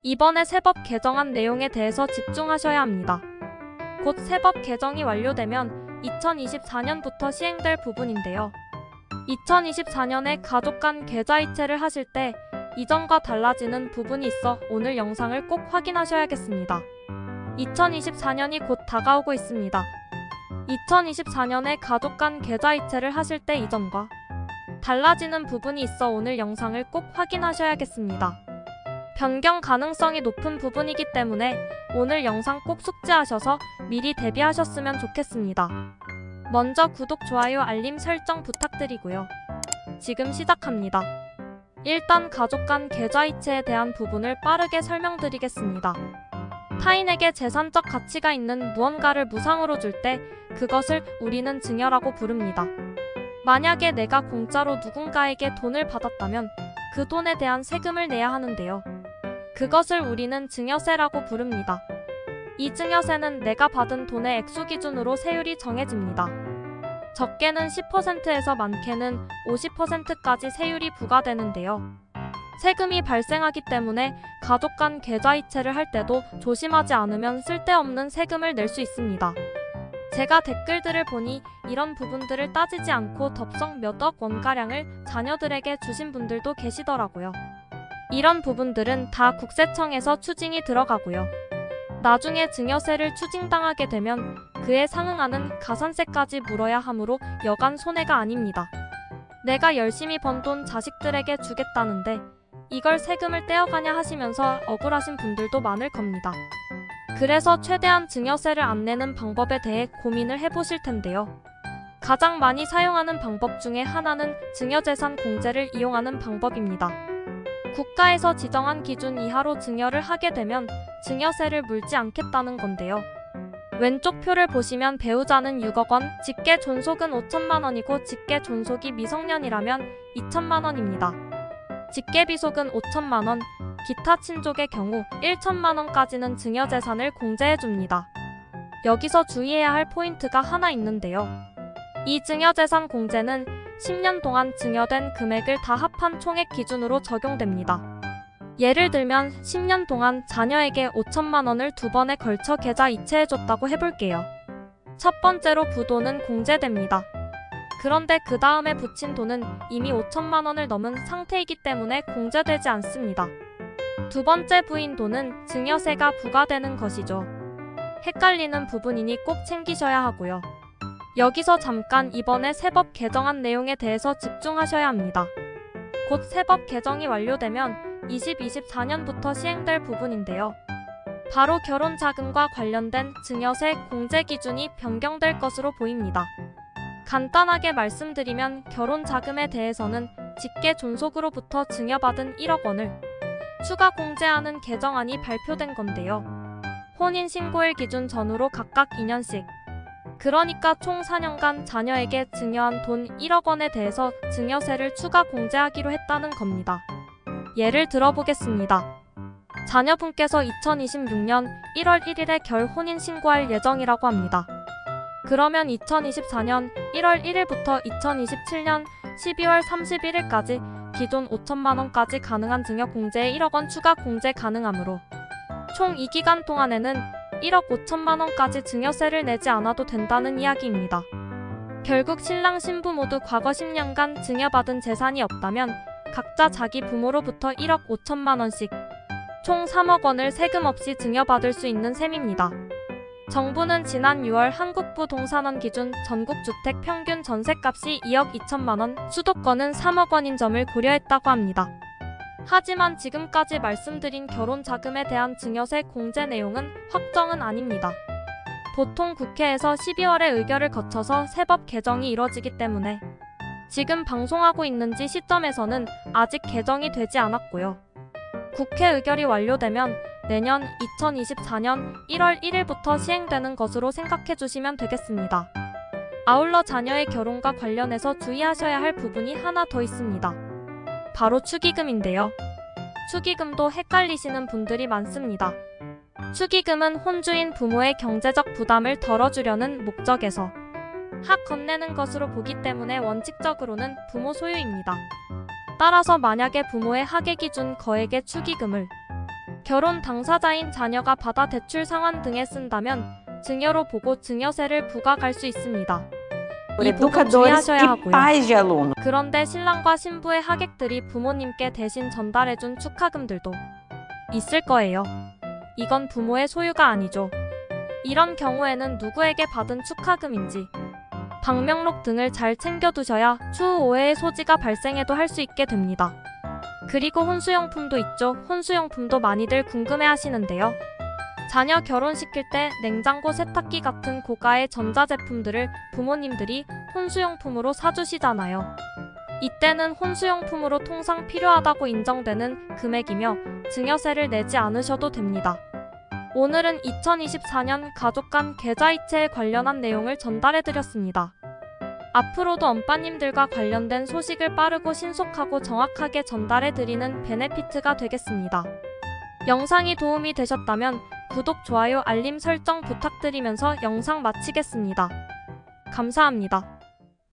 이번에 세법 개정안 내용에 대해서 집중하셔야 합니다. 곧 세법 개정이 완료되면 2024년부터 시행될 부분인데요. 2024년에 가족 간 계좌이체를 하실 때 이전과 달라지는 부분이 있어 오늘 영상을 꼭 확인하셔야겠습니다. 2024년이 곧 다가오고 있습니다. 2024년에 가족 간 계좌이체를 하실 때 이전과 달라지는 부분이 있어 오늘 영상을 꼭 확인하셔야겠습니다. 변경 가능성이 높은 부분이기 때문에 오늘 영상 꼭 숙지하셔서 미리 대비하셨으면 좋겠습니다. 먼저 구독, 좋아요, 알림 설정 부탁드리고요. 지금 시작합니다. 일단 가족 간 계좌이체에 대한 부분을 빠르게 설명드리겠습니다. 타인에게 재산적 가치가 있는 무언가를 무상으로 줄 때 그것을 우리는 증여라고 부릅니다. 만약에 내가 공짜로 누군가에게 돈을 받았다면 그 돈에 대한 세금을 내야 하는데요. 그것을 우리는 증여세라고 부릅니다. 이 증여세는 내가 받은 돈의 액수 기준으로 세율이 정해집니다. 적게는 10%에서 많게는 50%까지 세율이 부과되는데요. 세금이 발생하기 때문에 가족 간 계좌이체를 할 때도 조심하지 않으면 쓸데없는 세금을 낼 수 있습니다. 제가 댓글들을 보니 이런 부분들을 따지지 않고 덥석 몇억 원가량을 자녀들에게 주신 분들도 계시더라고요. 이런 부분들은 다 국세청에서 추징이 들어가고요. 나중에 증여세를 추징당하게 되면 그에 상응하는 가산세까지 물어야 하므로 여간 손해가 아닙니다. 내가 열심히 번 돈 자식들에게 주겠다는데 이걸 세금을 떼어가냐 하시면서 억울하신 분들도 많을 겁니다. 그래서 최대한 증여세를 안 내는 방법에 대해 고민을 해보실 텐데요. 가장 많이 사용하는 방법 중에 하나는 증여재산 공제를 이용하는 방법입니다. 국가에서 지정한 기준 이하로 증여를 하게 되면 증여세를 물지 않겠다는 건데요. 왼쪽 표를 보시면 배우자는 6억 원, 직계 존속은 5천만 원이고 직계 존속이 미성년이라면 2천만 원입니다. 직계 비속은 5천만 원, 기타 친족의 경우 1천만 원까지는 증여재산을 공제해줍니다. 여기서 주의해야 할 포인트가 하나 있는데요. 이 증여재산 공제는 10년 동안 증여된 금액을 다 합한 총액 기준으로 적용됩니다. 예를 들면 10년 동안 자녀에게 5천만 원을 두 번에 걸쳐 계좌 이체해줬다고 해볼게요. 첫 번째로 부도는 공제됩니다. 그런데 그 다음에 붙인 돈은 이미 5천만 원을 넘은 상태이기 때문에 공제되지 않습니다. 두 번째 부인 돈은 증여세가 부과되는 것이죠. 헷갈리는 부분이니 꼭 챙기셔야 하고요. 여기서 잠깐 이번에 세법 개정안 내용에 대해서 집중하셔야 합니다. 곧 세법 개정이 완료되면 2024년부터 시행될 부분인데요. 바로 결혼자금과 관련된 증여세 공제 기준이 변경될 것으로 보입니다. 간단하게 말씀드리면 결혼자금에 대해서는 직계 존속으로부터 증여받은 1억 원을 추가 공제하는 개정안이 발표된 건데요. 혼인신고일 기준 전후로 각각 2년씩, 그러니까 총 4년간 자녀에게 증여한 돈 1억 원에 대해서 증여세를 추가 공제하기로 했다는 겁니다. 예를 들어보겠습니다. 자녀분께서 2026년 1월 1일에 결 혼인신고할 예정이라고 합니다. 그러면 2024년 1월 1일부터 2027년 12월 31일까지 기존 5천만 원까지 가능한 증여 공제에 1억 원 추가 공제 가능하므로 총 이 기간 동안에는 1억 5천만 원까지 증여세를 내지 않아도 된다는 이야기입니다. 결국 신랑 신부 모두 과거 10년간 증여받은 재산이 없다면 각자 자기 부모로부터 1억 5천만 원씩 총 3억 원을 세금 없이 증여받을 수 있는 셈입니다. 정부는 지난 6월 한국부동산원 기준 전국주택 평균 전셋값이 2억 2천만 원, 수도권은 3억 원인 점을 고려했다고 합니다. 하지만 지금까지 말씀드린 결혼자금에 대한 증여세 공제 내용은 확정은 아닙니다. 보통 국회에서 12월에 의결을 거쳐서 세법 개정이 이뤄지기 때문에 지금 방송하고 있는 시점에서는 아직 개정이 되지 않았고요. 국회 의결이 완료되면 내년 2024년 1월 1일부터 시행되는 것으로 생각해 주시면 되겠습니다. 아울러 자녀의 결혼과 관련해서 주의하셔야 할 부분이 하나 더 있습니다. 바로 축의금인데요. 축의금도 헷갈리시는 분들이 많습니다. 축의금은 혼주인 부모의 경제적 부담을 덜어주려는 목적에서 건네는 것으로 보기 때문에 원칙적으로는 부모 소유입니다. 따라서 만약에 부모의 하계 기준 거액의 축의금을 결혼 당사자인 자녀가 받아 대출 상환 등에 쓴다면 증여로 보고 증여세를 부과할 수 있습니다. Por 이 부분 educadores 주의하셔야 e 하고요. pais de alunos. 그런데 신랑과 신부의 하객들이 부모님께 대신 전달해준 축하금들도 있을 거예요. 이건 부모의 소유가 아니죠. 이런 경우에는 누구에게 받은 축하금인지 방명록 등을 잘 챙겨두셔야 추후 오해의 소지가 발생해도 할 수 있게 됩니다. 그리고 혼수용품도 있죠. 혼수용품도 많이들 궁금해하시는데요. 자녀 결혼시킬 때 냉장고, 세탁기 같은 고가의 전자제품들을 부모님들이 혼수용품으로 사주시잖아요. 이때는 혼수용품으로 통상 필요하다고 인정되는 금액이며 증여세를 내지 않으셔도 됩니다. 오늘은 2024년 가족 간 계좌이체에 관련한 내용을 전달해드렸습니다. 앞으로도 엄빠님들과 관련된 소식을 빠르고 신속하고 정확하게 전달해드리는 베네피트가 되겠습니다. 영상이 도움이 되셨다면 구독, 좋아요, 알림 설정 부탁드리면서 영상 마치겠습니다. 감사합니다.